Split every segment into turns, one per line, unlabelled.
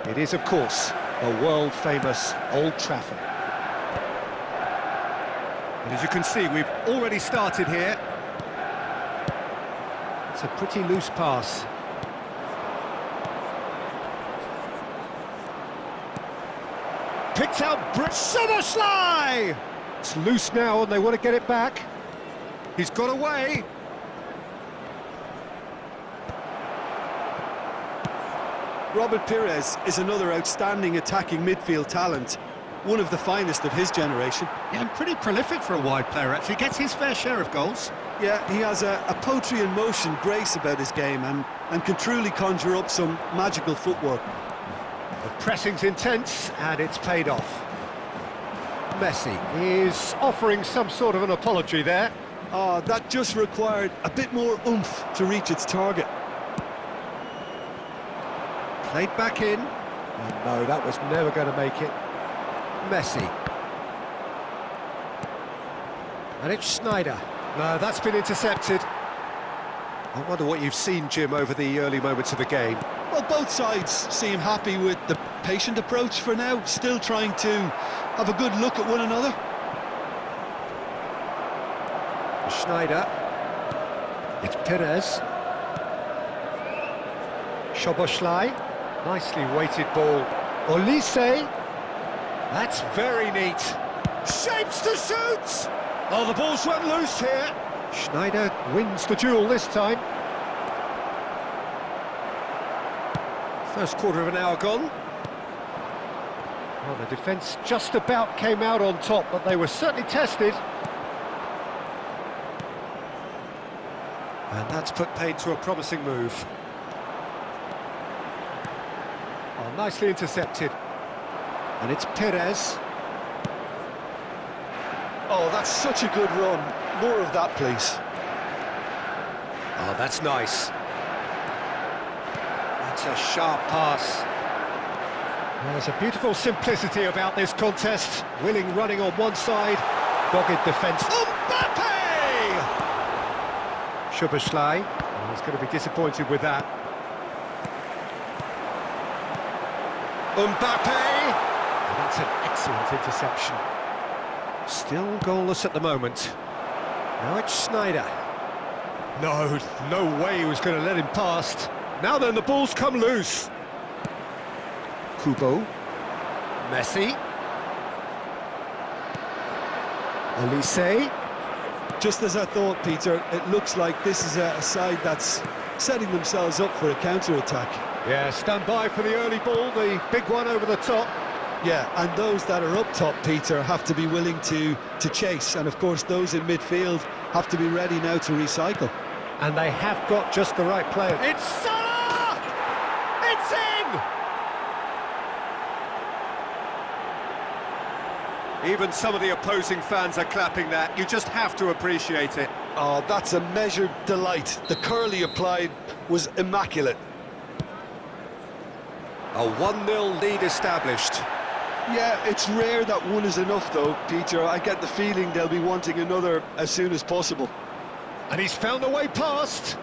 It is, of course, the world-famous Old Trafford. And as you can see, we've already started here. It's a pretty loose pass. Picked out Szoboszlai! It's loose now and they want to get it back. He's got away.
Robert Pires is another outstanding attacking midfield talent, one of the finest of his generation.
Yeah, and pretty prolific for a wide player, actually. Gets his fair share of goals.
Yeah, he has a poetry in motion grace about his game and can truly conjure up some magical footwork.
The pressing's intense, and it's paid off. Messi is offering some sort of an apology there.
Oh, that just required a bit more oomph to reach its target.
Played back in. Oh, no, that was never going to make it. Messi. And it's Schneider. No, that's been intercepted. I wonder what you've seen, Jim, over the early moments of the game.
Well, both sides seem happy with the patient approach for now, still trying to have a good look at one another.
Schneider. It's Pires. Szoboszlai. Nicely weighted ball. Olise. That's very neat. Shapes to shoot! Oh, the ball's run loose here. Schneider wins the duel this time. First quarter of an hour gone. Well, the defence just about came out on top, but they were certainly tested. And that's put paid to a promising move. Oh, nicely intercepted. And it's Pires.
Oh, that's such a good run. More of that, please.
Oh, that's nice. That's a sharp pass. Well, there's a beautiful simplicity about this contest. Willing running on one side, dogged defence. Mbappe! Szoboszlai. Oh, he's going to be disappointed with that. Mbappe! And that's an excellent interception. Still goalless at the moment. Now it's Schneider. No way he was going to let him past. Now then, the ball's come loose. Kubo. Messi. Olise.
Just as I thought, Peter, it looks like this is a side that's setting themselves up for a counter-attack.
Yeah, stand by for the early ball, the big one over the top.
Yeah, and those that are up top, Peter, have to be willing to chase. And, of course, those in midfield have to be ready now to recycle.
And they have got just the right player. It's Salah! It's in! Even some of the opposing fans are clapping that. You just have to appreciate it.
Oh, that's a measured delight. The curl he applied was immaculate.
A 1-0 lead established.
Yeah, it's rare that one is enough, though, Peter. I get the feeling they'll be wanting another as soon as possible.
And he's found a way past.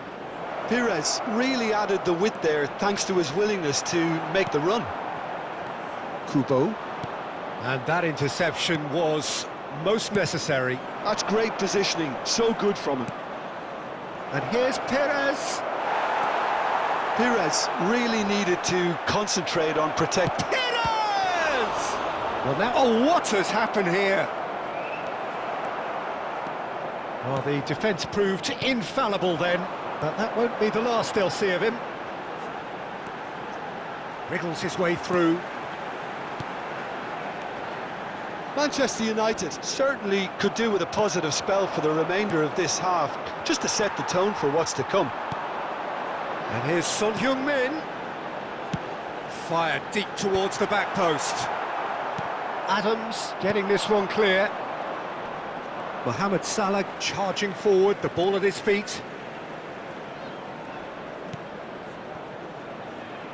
Pires really added the width there, thanks to his willingness to make the run.
Kubo. And that interception was most necessary.
That's great positioning, so good from him.
And here's Pires.
Pires really needed to concentrate on protect.
Pires! Well, now, oh, what has happened here? Well, the defence proved infallible then, but that won't be the last they'll see of him. Wriggles his way through.
Manchester United certainly could do with a positive spell for the remainder of this half, just to set the tone for what's to come.
And here's Son Heung-min. Fired deep towards the back post. Adams getting this one clear. Mohamed Salah charging forward, the ball at his feet.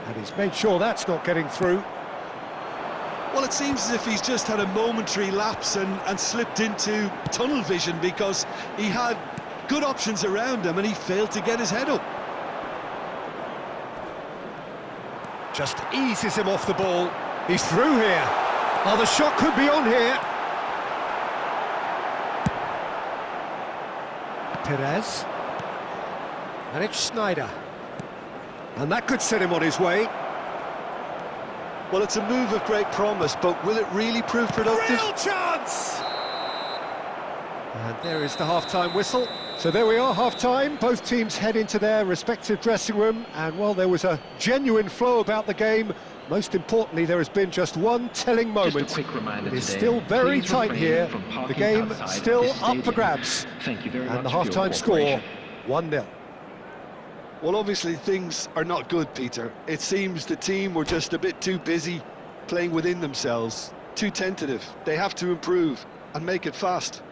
And he's made sure that's not getting through.
Well, it seems as if he's just had a momentary lapse and slipped into tunnel vision, because he had good options around him and he failed to get his head up.
Just eases him off the ball. He's through here. Oh, the shot could be on here. Perez. And it's Schneider. And that could set him on his way.
Well, it's a move of great promise, but will it really prove productive?
Real chance! And there is the half-time whistle. So there we are, half-time. Both teams head into their respective dressing room, and while there was a genuine flow about the game, most importantly, there has been just one telling moment.
Just a quick reminder
it is
today,
still very
please
tight
refrain
here.
from parking
The game
outside
still
this
up for
stadium.
grabs.
Thank you very
And
much
the
for your
half-time score,
cooperation.
1-0.
Well, obviously things are not good, Peter. It seems the team were just a bit too busy playing within themselves, too tentative. They have to improve and make it fast.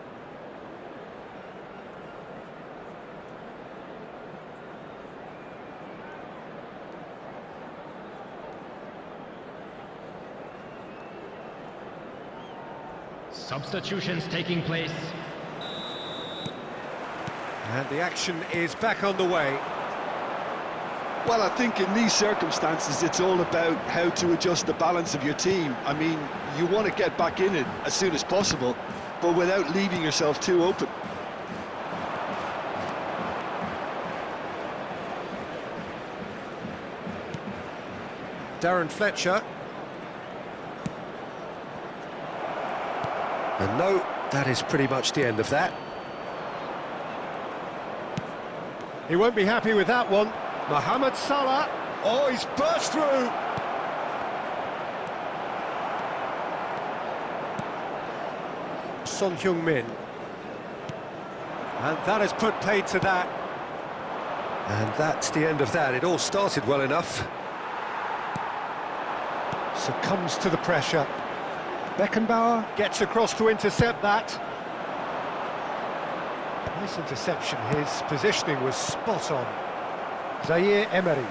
Substitutions taking place.
And the action is back on the way.
Well, I think in these circumstances, it's all about how to adjust the balance of your team. I mean, you want to get back in it as soon as possible, but without leaving yourself too open.
Darren Fletcher. And no, that is pretty much the end of that. He won't be happy with that one. Mohamed Salah. Oh, he's burst through. Son Heung-min. And that has put paid to that. And that's the end of that. It all started well enough. Succumbs to the pressure. Beckenbauer gets across to intercept that. Nice interception. His positioning was spot on. Zaire Emery.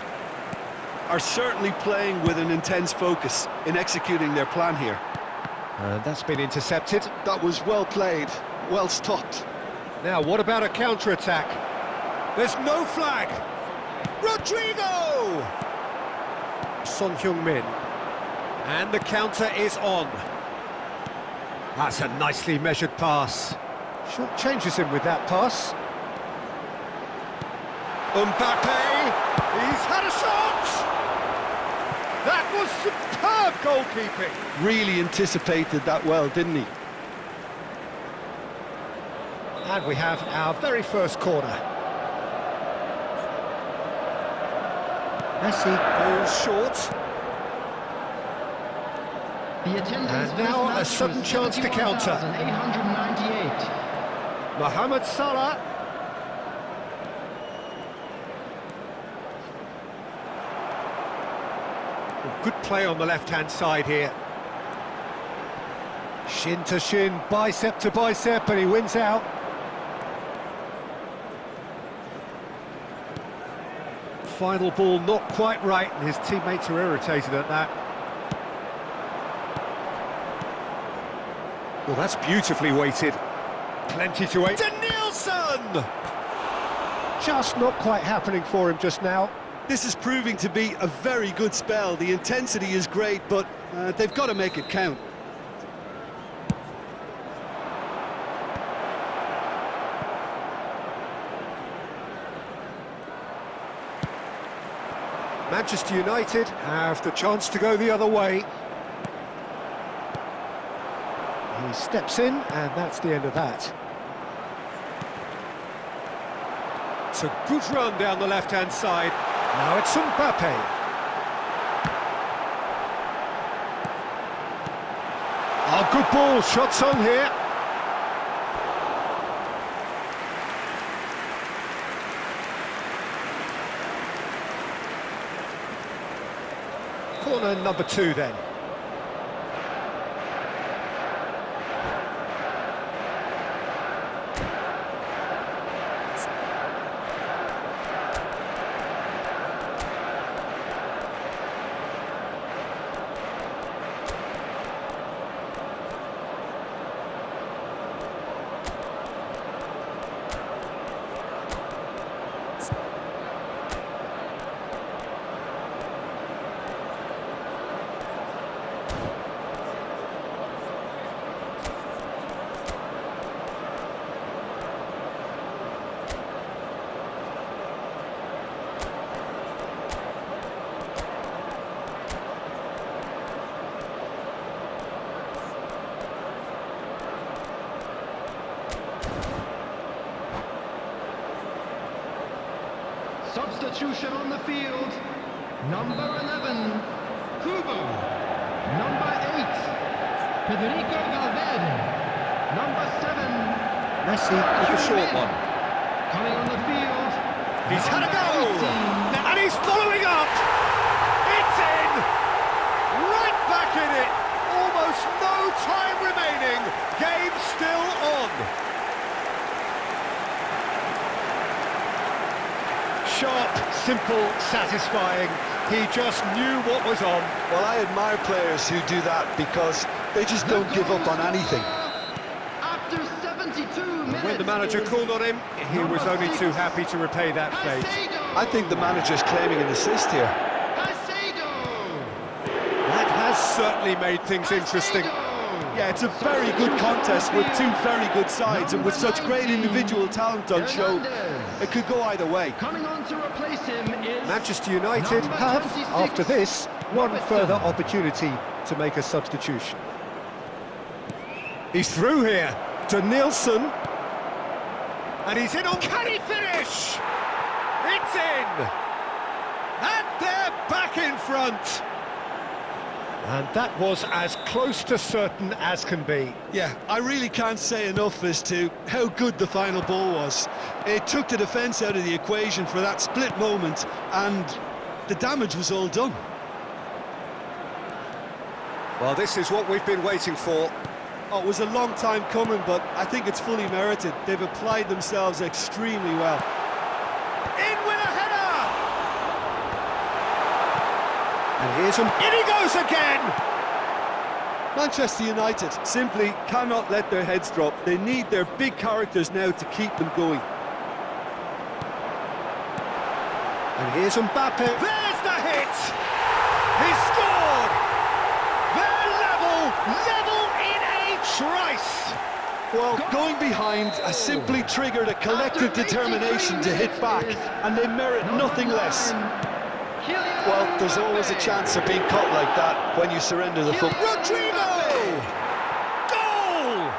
Are certainly playing with an intense focus in executing their plan here.
And that's been intercepted.
That was well played, well stopped.
Now, what about a counter-attack? There's no flag! Rodrigo! Son Heung-min. And the counter is on. That's a nicely measured pass. Short changes him with that pass. Mbappe! He's had a shot! That was superb goalkeeping!
Really anticipated that well, didn't he?
And we have our very first corner. Messi goes short.
The attendance
And now a sudden chance to counter.
898.
Mohamed Salah. Good play on the left-hand side here. Shin to shin, bicep to bicep, and he wins out. Final ball not quite right, and his teammates are irritated at that. Well, that's beautifully weighted. Plenty to wait. Danielson! Just not quite happening for him just now.
This is proving to be a very good spell. The intensity is great, but they've got to make it count.
Manchester United have the chance to go the other way. He steps in, and that's the end of that. It's a good run down the left-hand side. Now it's Mbappe. Oh, good ball, shots on here. Corner number 2 then.
substitution on the field. Number 11, Kubo. Number 8, Federico Valverde. Number 7,
Messi with the short one.
coming on the field.
He's had a go!
18.
And he's following up! It's in! Right back in it! Almost no time remaining. Game still on. Sharp, simple, satisfying. He just knew what was on.
Well, I admire players who do that because they just don't give up on anything.
After 72 minutes.
When the manager called on him, he was only too happy to repay that fate.
I think the manager's claiming an assist here.
That has certainly made things interesting.
Yeah, it's a very good contest with two very good sides, and with such great individual talent on show, it could go either way.
Coming on to replace him is
Manchester United
number
have,
26,
after this, one
Robertson.
further opportunity to make a substitution. He's through here to Nielsen. And he's in on... Can he finish? It's in! And they're back in front! And that was as close to certain as can be.
Yeah, I really can't say enough as to how good the final ball was. It took the defence out of the equation for that split moment, and the damage was all done.
Well, this is what we've been waiting for.
Oh, it was a long time coming, but I think it's fully merited. They've applied themselves extremely well.
In with a header! And here's him. In he goes again!
Manchester United simply cannot let their heads drop. They need their big characters now to keep them going.
And here's Mbappe. There's the hit! He scored! They're level in a trice!
Well, going behind has simply triggered a collective determination to hit back, and they merit nothing less. Well, there's always a chance of being caught like that when you surrender the football.
Rodrigo! Goal!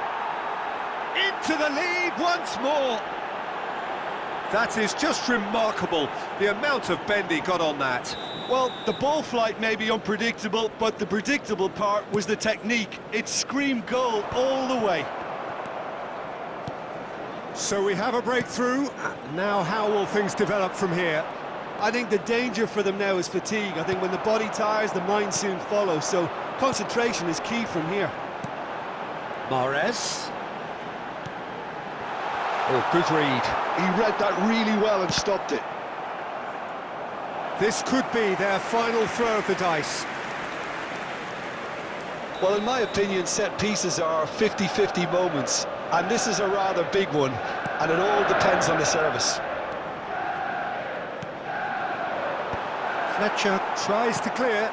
Into the lead once more. That is just remarkable, the amount of bend he got on that.
Well, the ball flight may be unpredictable, but the predictable part was the technique. It screamed goal all the way.
So we have a breakthrough. Now how will things develop from here?
I think the danger for them now is fatigue. I think when the body tires, the mind soon follows, so concentration is key from here.
Mahrez. Oh, good read.
He read that really well and stopped it.
This could be their final throw of the dice.
Well, in my opinion, set pieces are 50-50 moments, and this is a rather big one, and it all depends on the service.
Fletcher tries to clear.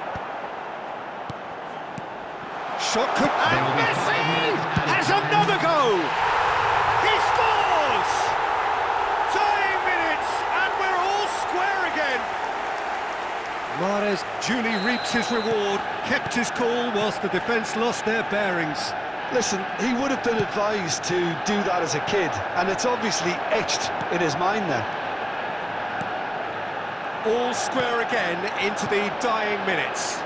Shot could... And Messi has another go! He scores! Tying minutes, and we're all square again. Mahrez duly reaps his reward, kept his cool whilst the defence lost their bearings.
Listen, he would have been advised to do that as a kid, and it's obviously etched in his mind now.
All square again into the dying minutes.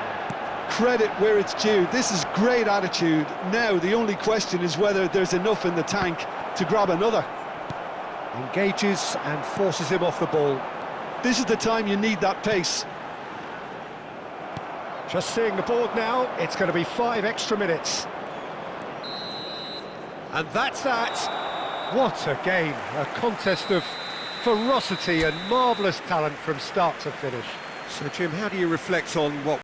Credit where it's due. This is great attitude. Now the only question is whether there's enough in the tank to grab another.
Engages and forces him off the ball.
This is the time you need that pace.
Just seeing the board now, it's going to be 5 extra minutes. And that's that. What a game, a contest of ferocity and marvellous talent from start to finish. So Jim, how do you reflect on what